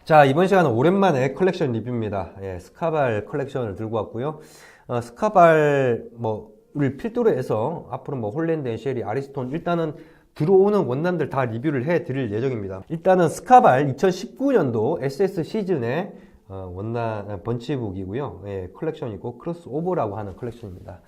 자, 이번 시간은 오랜만에 컬렉션 리뷰입니다. 예, 스카발 컬렉션을 들고 왔고요. 스카발 를 필두로 해서 앞으로 홀랜드 앤 쉘리, 아리스톤 일단은 들어오는 원단들 다 리뷰를 해 드릴 예정입니다. 일단은 스카발 2019년도 SS 시즌의 원단 번치북이고요. 예, 컬렉션이고 크로스오버라고 하는 컬렉션입니다.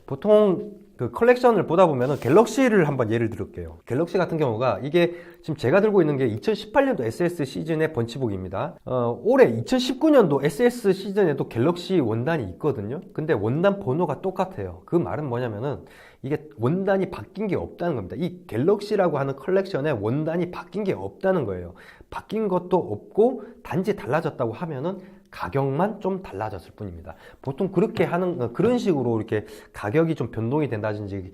보통 그 컬렉션을 보다 보면은 갤럭시를 한번 예를 들을게요. 갤럭시 같은 경우가 이게 지금 제가 들고 있는 게 2018년도 SS 시즌의 번치북입니다. 올해 2019년도 SS 시즌에도 갤럭시 원단이 있거든요. 근데 원단 번호가 똑같아요. 그 말은 뭐냐면은 이게 원단이 바뀐 게 없다는 겁니다. 이 갤럭시라고 하는 컬렉션에 원단이 바뀐 게 없다는 거예요. 바뀐 것도 없고 단지 달라졌다고 하면은 가격만 좀 달라졌을 뿐입니다. 보통 그렇게 하는 그런 식으로 이렇게 가격이 좀 변동이 된다든지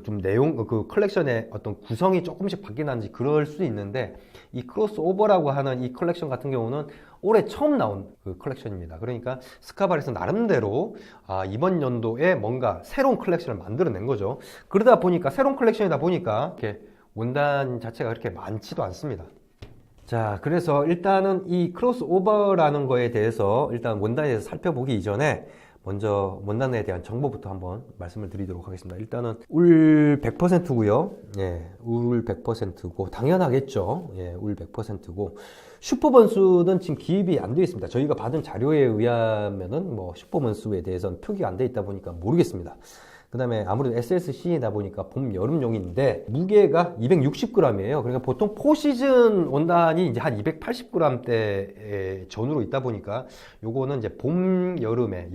좀 내용 그 컬렉션의 어떤 구성이 조금씩 바뀐다든지 그럴 수 있는데, 이 크로스오버라고 하는 이 컬렉션 같은 경우는 올해 처음 나온 그 컬렉션입니다. 그러니까 스카발에서 나름대로 이번 연도에 뭔가 새로운 컬렉션을 만들어낸 거죠. 그러다 보니까 새로운 컬렉션이다 보니까 이렇게 원단 자체가 그렇게 많지도 않습니다. 자, 그래서 일단은 이 크로스오버라는 거에 대해서 일단 원단에 대해서 살펴보기 이전에 먼저 원단에 대한 정보부터 한번 말씀을 드리도록 하겠습니다. 일단은 울 100%고요. 예, 울 100%고 당연하겠죠. 예, 울 100%고 슈퍼번수는 지금 기입이 안 되어 있습니다. 저희가 받은 자료에 의하면은 슈퍼번수에 대해서는 표기가 안 되어 있다 보니까 모르겠습니다. 그 다음에 아무래도 SSC이다 보니까 봄, 여름용인데 무게가 260g이에요. 그러니까 보통 포시즌 원단이 이제 한 280g대 전후로 있다 보니까 요거는 이제 봄, 여름에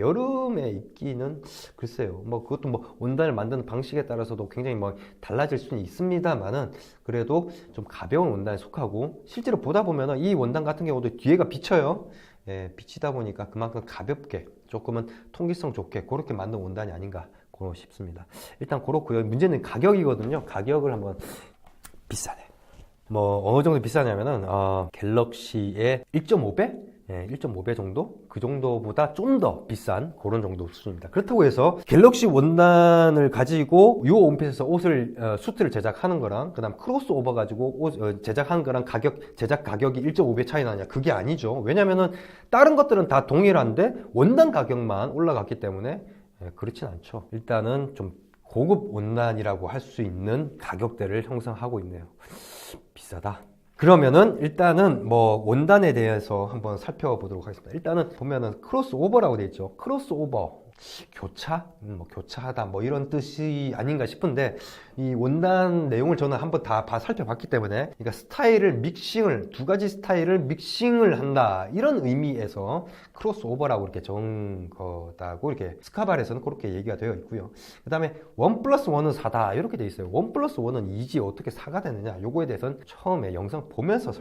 입기는 글쎄요. 그것도 원단을 만드는 방식에 따라서도 굉장히 달라질 수는 있습니다만은 그래도 좀 가벼운 원단에 속하고, 실제로 보다 보면은 이 원단 같은 경우도 뒤에가 비쳐요. 예, 비치다 보니까 그만큼 가볍게 조금은 통기성 좋게 그렇게 만든 원단이 아닌가 싶습니다. 일단 그렇고요. 문제는 가격이거든요. 가격을 한번 비싸네. 어느 정도 비싸냐면은 갤럭시의 1.5배? 예, 1.5배 정도? 그 정도보다 좀 더 비싼 그런 정도 수준입니다. 그렇다고 해서 갤럭시 원단을 가지고 이 원피스에서 수트를 제작하는 거랑 그 다음 크로스오버 가지고 제작하는 거랑 제작 가격이 1.5배 차이 나냐? 그게 아니죠. 왜냐면은 다른 것들은 다 동일한데 원단 가격만 올라갔기 때문에 그렇진 않죠. 일단은 좀 고급 원단이라고 할 수 있는 가격대를 형성하고 있네요. 비싸다. 그러면은 일단은 원단에 대해서 한번 살펴보도록 하겠습니다. 일단은 보면은 크로스오버라고 되어 있죠. 크로스오버, 교차? 교차하다 이런 뜻이 아닌가 싶은데, 이 원단 내용을 저는 한번 다 살펴봤기 때문에, 그러니까 두 가지 스타일을 믹싱을 한다, 이런 의미에서 크로스오버라고 이렇게 적은 거다고 이렇게 스카발에서는 그렇게 얘기가 되어 있고요. 그 다음에 1+1은 4다 이렇게 되어 있어요. 1+1은 2지 어떻게 4가 되느냐, 요거에 대해서는 처음에 영상 보면서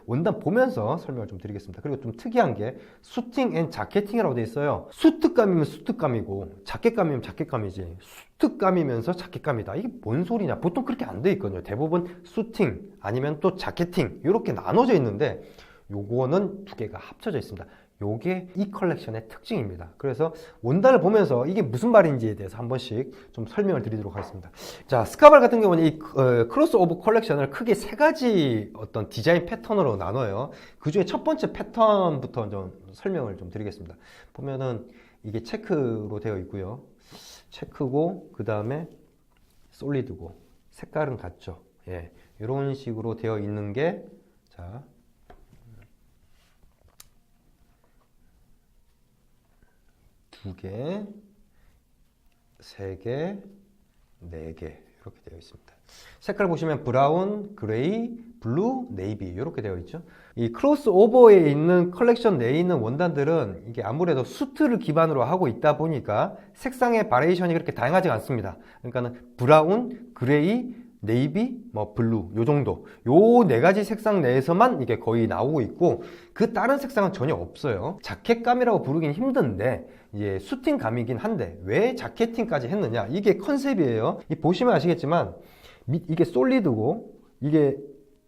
원단 보면서 설명을 좀 드리겠습니다. 그리고 좀 특이한 게 수팅 앤 자켓팅이라고 되어 있어요. 수트감이면 수트감이고 자켓감이면 자켓감이지, 수트감이면서 자켓감이다, 이게 뭔 소리냐. 보통 그렇게 안 돼 있거든요. 대부분 수팅 아니면 또 자켓팅 이렇게 나눠져 있는데, 요거는 두 개가 합쳐져 있습니다. 요게 이 컬렉션의 특징입니다. 그래서 원단을 보면서 이게 무슨 말인지에 대해서 한 번씩 좀 설명을 드리도록 하겠습니다. 자, 스카발 같은 경우는 이 크로스오버 컬렉션을 크게 세 가지 어떤 디자인 패턴으로 나눠요. 그 중에 첫 번째 패턴부터 좀 설명을 좀 드리겠습니다. 보면은 이게 체크로 되어 있고요. 체크고 그 다음에 솔리드고 색깔은 같죠. 예, 이런 식으로 되어 있는 게, 자, 두 개, 세 개, 네 개 이렇게 되어 있습니다. 색깔 보시면 브라운, 그레이, 블루, 네이비 이렇게 되어 있죠. 이 크로스오버에 있는 컬렉션 내에 있는 원단들은 이게 아무래도 수트를 기반으로 하고 있다 보니까 색상의 바리에이션이 그렇게 다양하지 않습니다. 그러니까는 브라운, 그레이, 네이비, 블루 요 정도, 요 네 가지 색상 내에서만 이게 거의 나오고 있고, 그 다른 색상은 전혀 없어요. 자켓감이라고 부르긴 힘든데 이게 수팅감이긴 한데 왜 자켓팅까지 했느냐, 이게 컨셉이에요. 보시면 아시겠지만 이게 솔리드고 이게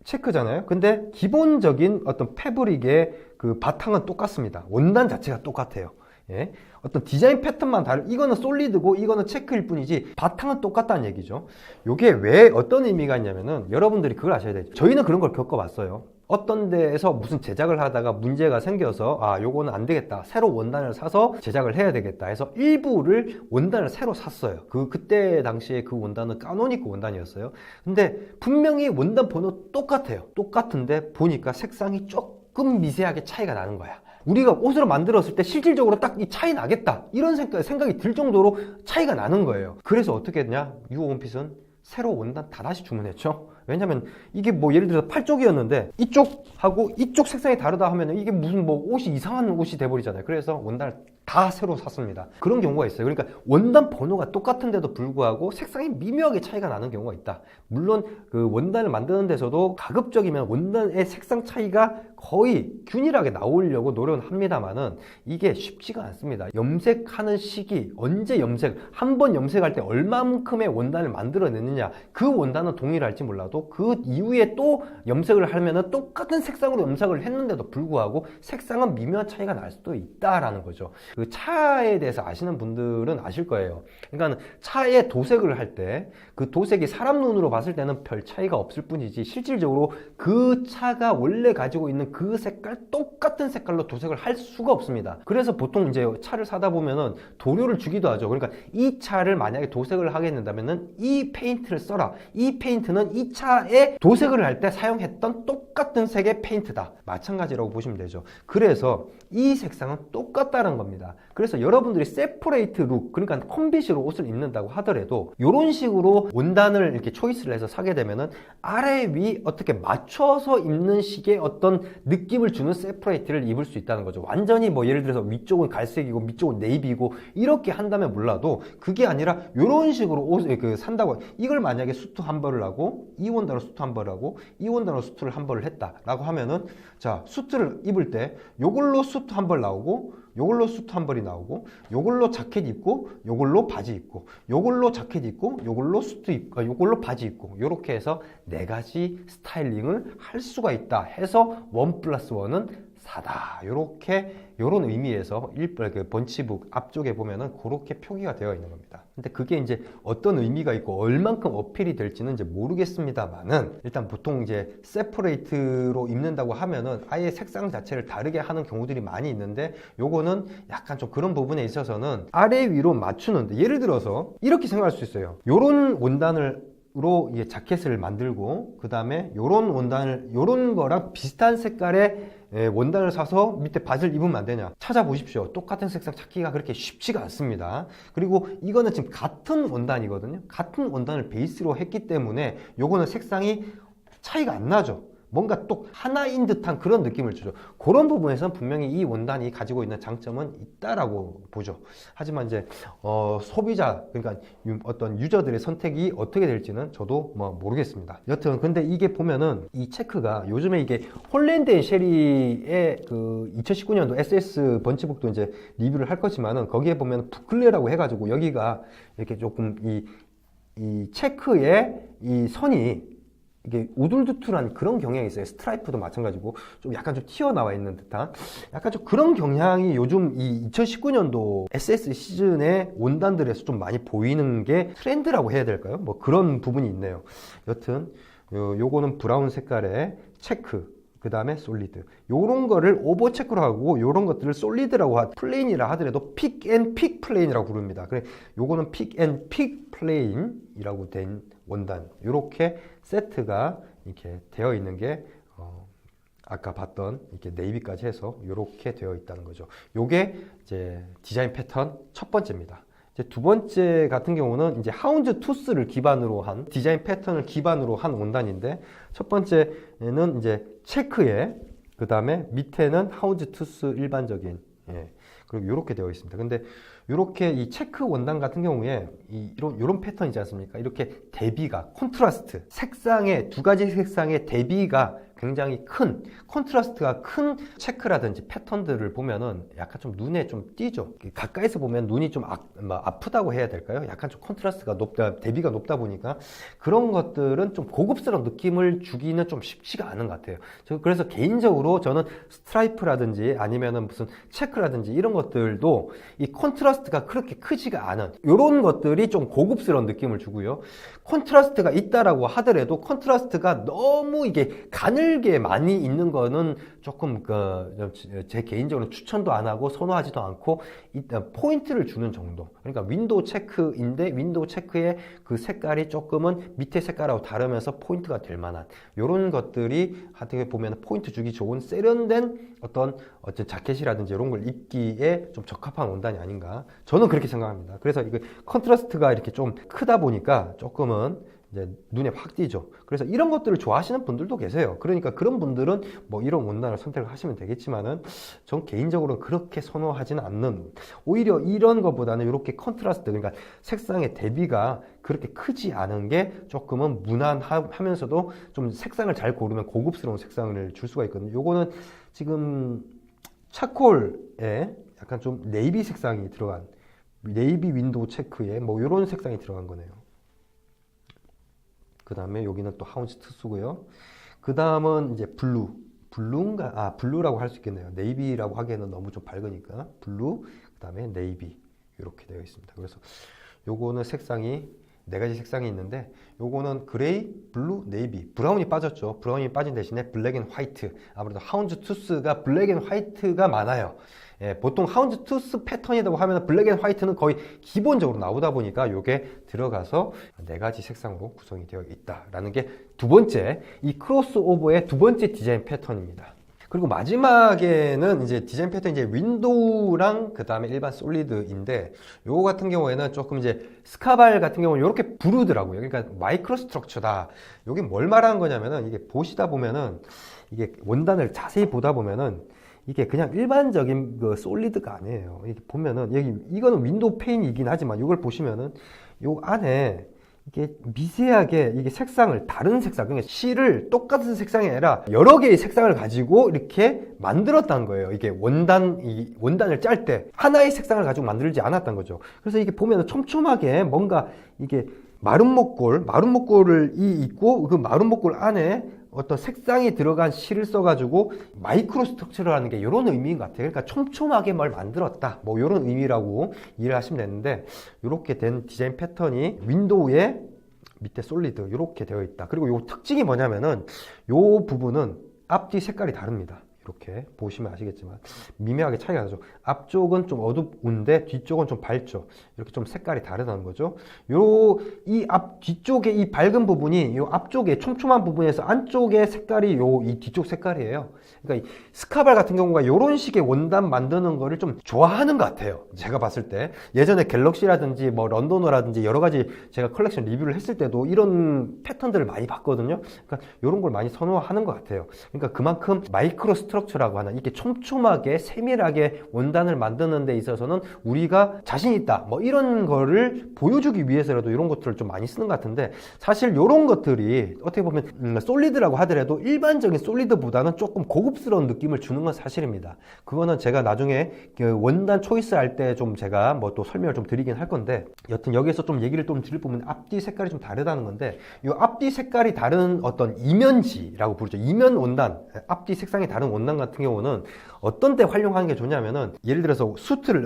체크잖아요. 근데 기본적인 어떤 패브릭의 그 바탕은 똑같습니다. 원단 자체가 똑같아요. 예? 어떤 디자인 패턴만 이거는 솔리드고 이거는 체크일 뿐이지 바탕은 똑같다는 얘기죠. 이게 왜 어떤 의미가 있냐면은 여러분들이 그걸 아셔야 돼요. 저희는 그런 걸 겪어봤어요. 어떤 데에서 무슨 제작을 하다가 문제가 생겨서 요거는 안 되겠다, 새로 원단을 사서 제작을 해야 되겠다 해서 일부를 원단을 새로 샀어요. 그때 당시에 그 원단은 까노니크 원단이었어요. 근데 분명히 원단 번호 똑같아요. 똑같은데 보니까 색상이 조금 미세하게 차이가 나는 거야. 우리가 옷을 만들었을 때 실질적으로 딱 이 차이 나겠다 이런 생각이 들 정도로 차이가 나는 거예요. 그래서 어떻게 했냐, 유원핏은 새로 원단 다 다시 주문했죠. 왜냐면 이게 뭐 예를 들어서 8쪽이었는데 이쪽하고 이쪽 색상이 다르다 하면 이게 무슨 뭐 옷이 이상한 옷이 돼버리잖아요. 그래서 원단을 다 새로 샀습니다. 그런 경우가 있어요. 그러니까 원단 번호가 똑같은데도 불구하고 색상이 미묘하게 차이가 나는 경우가 있다. 물론 그 원단을 만드는 데서도 가급적이면 원단의 색상 차이가 거의 균일하게 나오려고 노력은 합니다만은 이게 쉽지가 않습니다. 염색하는 시기, 언제 한 번 염색할 때 얼마만큼의 원단을 만들어내느냐, 그 원단은 동일할지 몰라도 그 이후에 또 염색을 하면은 똑같은 색상으로 염색을 했는데도 불구하고 색상은 미묘한 차이가 날 수도 있다라는 거죠. 그 차에 대해서 아시는 분들은 아실 거예요. 그러니까 차에 도색을 할 때 그 도색이 사람 눈으로 봤을 때는 별 차이가 없을 뿐이지 실질적으로 그 차가 원래 가지고 있는 그 색깔, 똑같은 색깔로 도색을 할 수가 없습니다. 그래서 보통 이제 차를 사다 보면은 도료를 주기도 하죠. 그러니까 이 차를 만약에 도색을 하게 된다면은 이 페인트를 써라. 이 페인트는 이 차에 도색을 할 때 사용했던 똑같은 색의 페인트다. 마찬가지라고 보시면 되죠. 그래서 이 색상은 똑같다는 겁니다. 그래서 여러분들이 세퍼레이트 룩, 그러니까 콤빗으로 옷을 입는다고 하더라도 이런 식으로 원단을 이렇게 초이스를 해서 사게 되면은 아래 위 어떻게 맞춰서 입는 식의 어떤 느낌을 주는 세퍼레이트를 입을 수 있다는 거죠. 완전히 뭐 예를 들어서 위쪽은 갈색이고 밑쪽은 네이비고 이렇게 한다면 몰라도 그게 아니라 이런 식으로 옷을 산다고, 이걸 만약에 수트 한 벌을 하고 이 원단으로 수트 한 벌을 하고 이 원단으로 수트를 한 벌을 했다라고 하면은, 자, 수트를 입을 때 요걸로 수트 한 벌 나오고 요걸로 수트 한 벌이 나오고 요걸로 자켓 입고 요걸로 바지 입고 요걸로 자켓 입고 요걸로 수트 입고 요걸로 바지 입고 요렇게 해서 4가지 스타일링을 할 수가 있다 해서 1+1은 4다. 요런 의미에서 번치북 앞쪽에 보면은 그렇게 표기가 되어 있는 겁니다. 근데 그게 이제 어떤 의미가 있고 얼만큼 어필이 될지는 이제 모르겠습니다만은, 일단 보통 이제 세퍼레이트로 입는다고 하면은 아예 색상 자체를 다르게 하는 경우들이 많이 있는데, 요거는 약간 좀 그런 부분에 있어서는 아래 위로 맞추는데, 예를 들어서 이렇게 생각할 수 있어요. 요런 원단으로 이게 자켓을 만들고 그 다음에 요런 거랑 비슷한 색깔의 원단을 사서 밑에 바지를 입으면 안 되냐? 찾아보십시오. 똑같은 색상 찾기가 그렇게 쉽지가 않습니다. 그리고 이거는 지금 같은 원단이거든요. 같은 원단을 베이스로 했기 때문에 요거는 색상이 차이가 안 나죠. 뭔가 또 하나인 듯한 그런 느낌을 주죠. 그런 부분에서는 분명히 이 원단이 가지고 있는 장점은 있다라고 보죠. 하지만 이제 소비자, 그러니까 어떤 유저들의 선택이 어떻게 될지는 저도 뭐 모르겠습니다. 여튼 근데 이게 보면은 이 체크가 요즘에 이게 홀랜드 앤 쉐리의 그 2019년도 SS 번치북도 이제 리뷰를 할 거지만은, 거기에 보면 부클레라고 해가지고 여기가 이렇게 조금 이 체크의 이 선이 이게 우둘두툴한 그런 경향이 있어요. 스트라이프도 마찬가지고 좀 약간 좀 튀어나와 있는 듯한 약간 좀 그런 경향이 요즘 이 2019년도 SS 시즌의 원단들에서 좀 많이 보이는 게 트렌드라고 해야 될까요? 뭐 그런 부분이 있네요. 여튼 요거는 브라운 색깔의 체크, 그 다음에 솔리드, 요런 거를 오버 체크로 하고 요런 것들을 솔리드라고 플레인이라 하더라도 픽 앤 픽 플레인이라고 부릅니다. 그래, 요거는 픽 앤 픽 플레인이라고 된 원단, 요렇게 세트가 이렇게 되어 있는 게 아까 봤던 이렇게 네이비까지 해서 요렇게 되어 있다는 거죠. 요게 이제 디자인 패턴 첫 번째입니다. 이제 두 번째 같은 경우는 이제 하운드 투스를 기반으로 한 디자인 패턴을 기반으로 한 원단인데, 첫 번째는 이제 체크에, 그 다음에 밑에는 하운드 투스 일반적인, 그리고 이렇게 되어 있습니다. 근데 이렇게 이 체크 원단 같은 경우에 이런 패턴이지 않습니까? 이렇게 대비가, 콘트라스트, 색상의 두 가지 색상의 대비가 굉장히 큰, 콘트라스트가 큰 체크라든지 패턴들을 보면은 약간 좀 눈에 좀 띄죠. 가까이서 보면 눈이 좀 아프다고 해야 될까요? 약간 좀 콘트라스트가 높다, 대비가 높다 보니까 그런 것들은 좀 고급스러운 느낌을 주기는 좀 쉽지가 않은 것 같아요. 그래서 개인적으로 저는 스트라이프라든지 아니면은 무슨 체크라든지 이런 것들도 이 콘트라스트가 그렇게 크지가 않은 이런 것들이 좀 고급스러운 느낌을 주고요. 콘트라스트가 있다라고 하더라도 콘트라스트가 너무 이게 가늘 가늘게 많이 있는 거는 조금 제 개인적으로 추천도 안 하고 선호하지도 않고 일단 포인트를 주는 정도. 그러니까 윈도우 체크인데 윈도우 체크의 그 색깔이 조금은 밑에 색깔하고 다르면서 포인트가 될 만한 이런 것들이 어떻게 보면 포인트 주기 좋은 세련된 어떤 자켓이라든지 이런 걸 입기에 좀 적합한 원단이 아닌가. 저는 그렇게 생각합니다. 그래서 이거 컨트라스트가 이렇게 좀 크다 보니까 조금은 이제 눈에 확 띄죠. 그래서 이런 것들을 좋아하시는 분들도 계세요. 그러니까 그런 분들은 뭐 이런 원단을 선택을 하시면 되겠지만은 전 개인적으로 그렇게 선호하지는 않는, 오히려 이런 것보다는 이렇게 컨트라스트, 그러니까 색상의 대비가 그렇게 크지 않은 게 조금은 무난하면서도 좀 색상을 잘 고르면 고급스러운 색상을 줄 수가 있거든요. 요거는 지금 차콜에 약간 좀 네이비 색상이 들어간, 네이비 윈도우 체크에 뭐 이런 색상이 들어간 거네요. 그 다음에 여기는 또 하운즈 투스고요. 그 다음은 이제 블루라고 할 수 있겠네요. 네이비라고 하기에는 너무 좀 밝으니까 블루, 그 다음에 네이비 이렇게 되어 있습니다. 그래서 요거는 색상이 네 가지 색상이 있는데, 요거는 그레이, 블루, 네이비, 브라운이 빠졌죠. 브라운이 빠진 대신에 블랙 앤 화이트. 아무래도 하운즈 투스가 블랙 앤 화이트가 많아요. 예, 보통 하운즈 투스 패턴이라고 하면 블랙 앤 화이트는 거의 기본적으로 나오다 보니까 요게 들어가서 네 가지 색상으로 구성이 되어 있다라는 게 두 번째, 이 크로스오버의 두 번째 디자인 패턴입니다. 그리고 마지막에는 이제 디자인 패턴이 이제 윈도우랑 그 다음에 일반 솔리드인데, 요거 같은 경우에는 조금 이제 스카발 같은 경우는 이렇게 부르더라고요. 그러니까 마이크로 스트럭처다. 여기 뭘 말하는 거냐면은, 이게 보시다 보면은, 이게 원단을 자세히 보다 보면은 이게 그냥 일반적인 그 솔리드가 아니에요. 이렇게 보면은 여기 이거는 윈도우 페인이긴 하지만 이걸 보시면은 요 안에 이게 미세하게 이게 색상을 다른 색상, 그러니까 실을 똑같은 색상이 아니라 여러 개의 색상을 가지고 이렇게 만들었다는 거예요. 이게 원단을 짤 때 하나의 색상을 가지고 만들지 않았다는 거죠. 그래서 이게 보면 촘촘하게 뭔가 이게 마름모꼴이 있고 그 마름모꼴 안에 어떤 색상이 들어간 실을 써가지고 마이크로 스트럭처라는 게 이런 의미인 것 같아요. 그러니까 촘촘하게 뭘 만들었다, 뭐 이런 의미라고 이해를 하시면 되는데, 이렇게 된 디자인 패턴이 윈도우에 밑에 솔리드 이렇게 되어 있다. 그리고 요 특징이 뭐냐면은 요 부분은 앞뒤 색깔이 다릅니다. 이렇게 보시면 아시겠지만 미묘하게 차이가 나죠. 앞쪽은 좀 어둡은데 뒤쪽은 좀 밝죠. 이렇게 좀 색깔이 다르다는 거죠. 뒤쪽에 이 밝은 부분이 요 앞쪽에 촘촘한 부분에서 안쪽의 색깔이 이 뒤쪽 색깔이에요. 그러니까 이 스카발 같은 경우가 이런 식의 원단 만드는 거를 좀 좋아하는 것 같아요. 제가 봤을 때 예전에 갤럭시라든지 뭐 런도너라든지 여러 가지 제가 컬렉션 리뷰를 했을 때도 이런 패턴들을 많이 봤거든요. 그러니까 이런 걸 많이 선호하는 것 같아요. 그러니까 그만큼 마이크로 스트럭처라고 하는 이렇게 촘촘하게 세밀하게 원단을 만드는 데 있어서는 우리가 자신 있다, 뭐 이런 거를 보여주기 위해서라도 이런 것들을 좀 많이 쓰는 것 같은데, 사실 이런 것들이 어떻게 보면 솔리드라고 하더라도 일반적인 솔리드보다는 조금 고급스러운 느낌을 주는 건 사실입니다. 그거는 제가 나중에 그 원단 초이스 할 때 좀 제가 뭐 또 설명을 좀 드리긴 할 건데, 여튼 여기서 좀 얘기를 좀 드릴 부분, 앞뒤 색깔이 좀 다르다는 건데, 이 앞뒤 색깔이 다른 어떤 이면지라고 부르죠. 이면 원단, 앞뒤 색상이 다른 원단 같은 경우는 어떤 때 활용하는 게 좋냐면은, 예를 들어서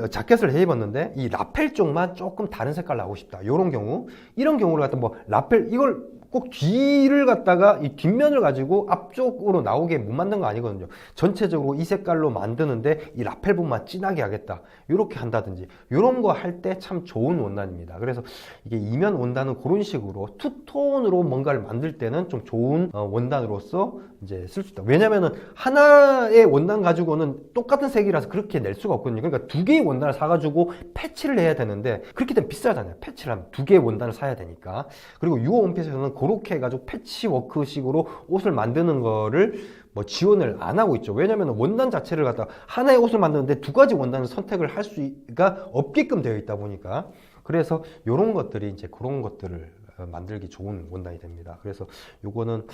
자켓을 해 입었는데 이 라펠 쪽만 조금 다른 색깔 나오고 싶다, 이런 경우를 갖다 뭐 라펠 이걸 꼭 뒤를 갖다가 이 뒷면을 가지고 앞쪽으로 나오게 못 만든 거 아니거든요. 전체적으로 이 색깔로 만드는데 이 라펠 부분만 진하게 하겠다, 이렇게 한다든지 이런 거 할 때 참 좋은 원단입니다. 그래서 이게 이면 원단은 그런 식으로 투톤으로 뭔가를 만들 때는 좀 좋은 원단으로서 이제 쓸 수 있다. 왜냐면은 하나의 원단 가지고는 똑같은 색이라서 그렇게 낼 수가 없거든요. 그러니까 두 개의 원단을 사가지고 패치를 해야 되는데, 그렇게 되면 비싸잖아요. 패치를 하면 두 개의 원단을 사야 되니까. 그리고 유어원핏에서는 그렇게 해가지고 패치워크식으로 옷을 만드는 거를 뭐 지원을 안 하고 있죠. 왜냐면 원단 자체를 갖다가 하나의 옷을 만드는데 두 가지 원단을 선택을 할 수가 없게끔 되어 있다 보니까, 그래서 이런 것들이 이제 그런 것들을 만들기 좋은 원단이 됩니다. 그래서 요거는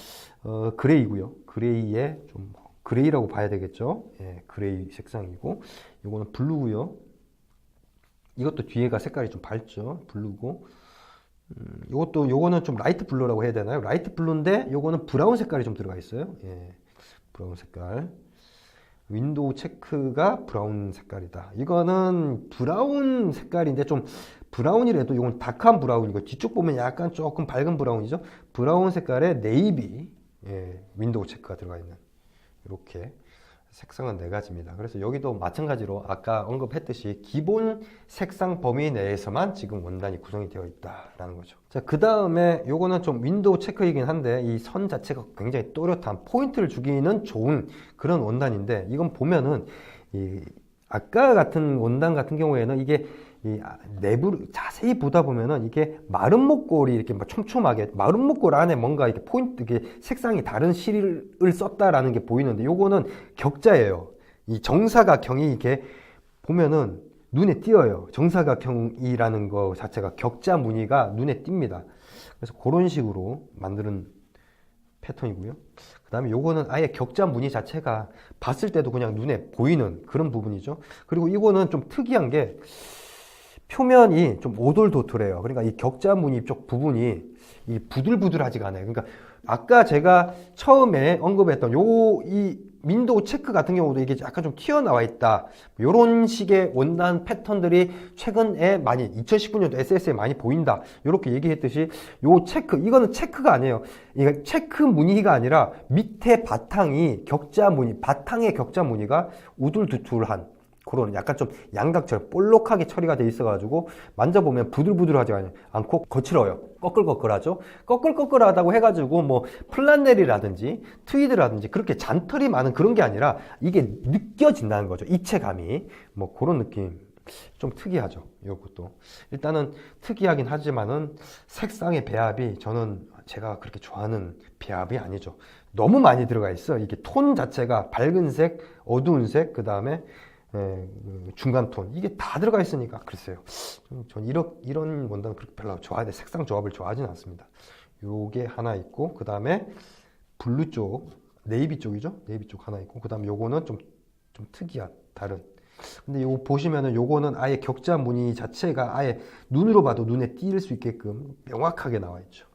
그레이고요. 그레이에 좀 그레이라고 봐야 되겠죠. 예, 그레이 색상이고, 요거는 블루고요. 이것도 뒤에가 색깔이 좀 밝죠. 블루고, 요거는 좀 라이트 블루라고 해야 되나요? 라이트 블루인데 요거는 브라운 색깔이 좀 들어가 있어요. 예, 브라운 색깔. 윈도우 체크가 브라운 색깔이다. 이거는 브라운 색깔인데 좀 브라운이라도 이건 다크한 브라운이고, 뒤쪽 보면 약간 조금 밝은 브라운이죠. 브라운 색깔의 네이비, 예, 윈도우 체크가 들어가 있는 이렇게 색상은 4가지입니다. 그래서 여기도 마찬가지로 아까 언급했듯이 기본 색상 범위 내에서만 지금 원단이 구성이 되어 있다라는 거죠. 자, 그 다음에 요거는 좀 윈도우 체크이긴 한데 이 선 자체가 굉장히 또렷한 포인트를 주기는 좋은 그런 원단인데, 이건 보면은 이 아까 같은 원단 같은 경우에는 이게 이 내부를 자세히 보다 보면은 이게 마른 목골이 이렇게 막 촘촘하게 마른 목골 안에 뭔가 이렇게 포인트, 이게 색상이 다른 실을 썼다라는 게 보이는데, 요거는 격자예요. 이 정사각형이 이렇게 보면은 눈에 띄어요. 정사각형이라는 거 자체가 격자 무늬가 눈에 띕니다. 그래서 그런 식으로 만드는 패턴이고요. 그 다음에 요거는 아예 격자 무늬 자체가 봤을 때도 그냥 눈에 보이는 그런 부분이죠. 그리고 이거는 좀 특이한 게 표면이 좀 오돌도돌해요. 그러니까 이 격자 무늬 쪽 부분이 이 부들부들하지가 않아요. 그러니까 아까 제가 처음에 언급했던 이 윈도우 체크 같은 경우도 이게 약간 좀 튀어나와 있다. 이런 식의 원단 패턴들이 최근에 많이 2019년도 SS에 많이 보인다. 이렇게 얘기했듯이 요 체크, 이거는 체크가 아니에요. 이게 체크 무늬가 아니라 밑에 바탕이 격자 무늬, 바탕의 격자 무늬가 우둘두툴한 그런 약간 좀 양각처럼 볼록하게 처리가 돼 있어가지고 만져보면 부들부들하지 않고 거칠어요. 꺼끌꺼끌하죠. 꺼끌꺼끌하다고 해가지고 뭐 플란넬이라든지 트위드라든지 그렇게 잔털이 많은 그런 게 아니라 이게 느껴진다는 거죠. 입체감이 뭐 그런 느낌. 좀 특이하죠. 이것도 일단은 특이하긴 하지만은 색상의 배합이 저는 제가 그렇게 좋아하는 배합이 아니죠. 너무 많이 들어가 있어. 이게 톤 자체가 밝은 색, 어두운 색, 그 다음에 중간 톤, 이게 다 들어가 있으니까 글쎄요. 전 이런 원단은 그렇게 별로 좋아하는데 색상 조합을 좋아하지는 않습니다. 요게 하나 있고, 그 다음에 블루 쪽, 네이비 쪽이죠. 네이비 쪽 하나 있고, 그 다음에 요거는 좀 특이한 다른. 근데 요거 보시면은 요거는 아예 격자 무늬 자체가 아예 눈으로 봐도 눈에 띌 수 있게끔 명확하게 나와 있죠.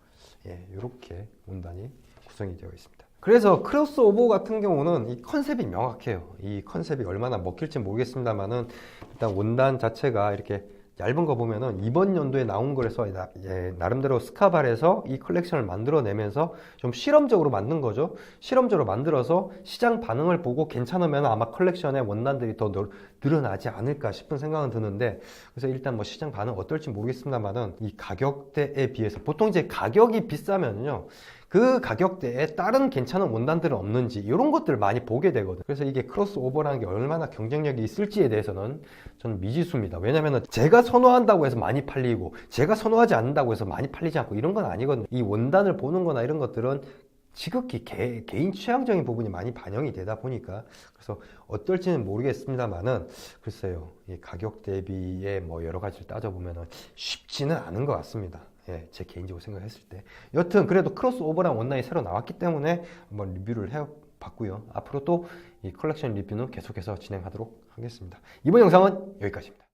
예, 요렇게 원단이 구성이 되어 있습니다. 그래서 크로스오버 같은 경우는 이 컨셉이 명확해요. 이 컨셉이 얼마나 먹힐지 모르겠습니다만은 일단 원단 자체가 이렇게 얇은 거 보면은 이번 연도에 나온 거라서 나름대로 스카발에서 이 컬렉션을 만들어내면서 좀 실험적으로 만든 거죠. 실험적으로 만들어서 시장 반응을 보고 괜찮으면 아마 컬렉션의 원단들이 더 늘어나지 않을까 싶은 생각은 드는데, 그래서 일단 뭐 시장 반응 어떨지 모르겠습니다만은 이 가격대에 비해서 보통 이제 가격이 비싸면요, 그 가격대에 다른 괜찮은 원단들은 없는지 이런 것들을 많이 보게 되거든요. 그래서 이게 크로스오버라는 게 얼마나 경쟁력이 있을지에 대해서는 저는 미지수입니다. 왜냐면은 제가 선호한다고 해서 많이 팔리고 제가 선호하지 않는다고 해서 많이 팔리지 않고 이런 건 아니거든요. 이 원단을 보는 거나 이런 것들은 지극히 개인 취향적인 부분이 많이 반영이 되다 보니까, 그래서 어떨지는 모르겠습니다만은 글쎄요, 이 가격 대비에 뭐 여러 가지를 따져보면은 쉽지는 않은 것 같습니다. 예, 제 개인적으로 생각했을 때. 여튼 그래도 크로스오버랑 원단이 새로 나왔기 때문에 한번 리뷰를 해봤고요. 앞으로 또 이 컬렉션 리뷰는 계속해서 진행하도록 하겠습니다. 이번 영상은 여기까지입니다.